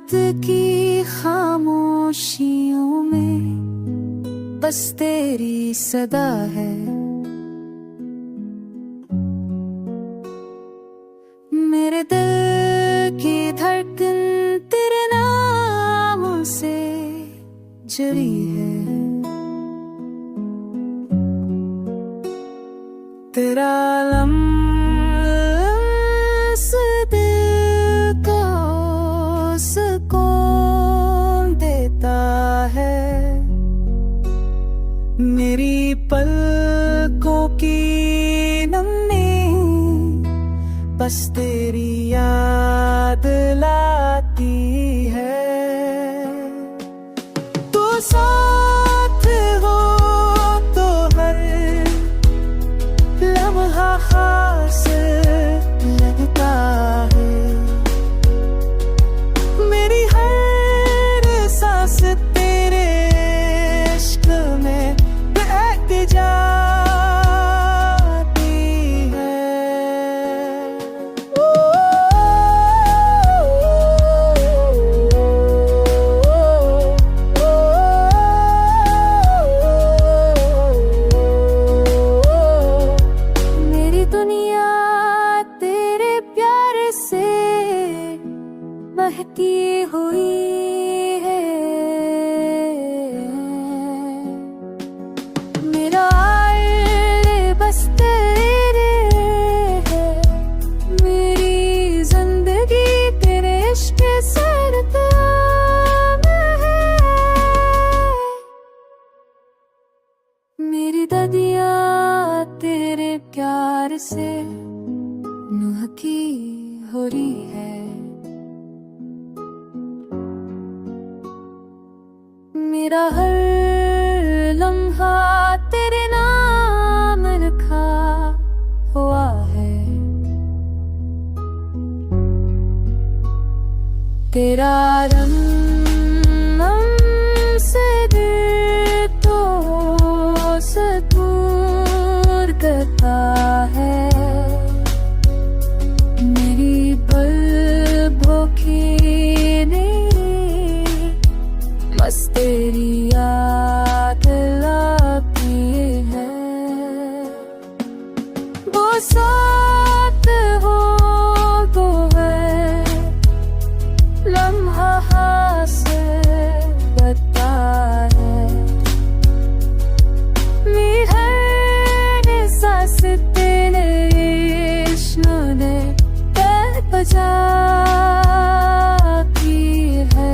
रात की खामोशियों में बस तेरी सदा है। मेरे दिल की धड़कन तेरे नाम से जुड़ी है। तेरा लम्स दिल को सुकून देता है। मेरी पलकों की नमी बस तेरी याद लाती है। तो साथ हो तो हर लम्हा खास लगता है। मेरी हर सांस तेरे इश्क में बह जाती है। मेरी दुनिया तेरे प्यार से बहती हुई है। मेरा दिल बस तेरे है। मेरी जिंदगी तेरे इश्क सरगम है। मेरी ददिया तेरे प्यार से नुह की हो रही है। मेरा हर लम्हा तेरे नाम लिखा हुआ है। तेरा रंग से दिल तो दूर करता है। मेरी पलकों की नींद बस तेरी याद लाती है। वो साथ हो तो है लम्हा हास लगता है। मेरी हर सांस तेरे इश्क ने बजाती है।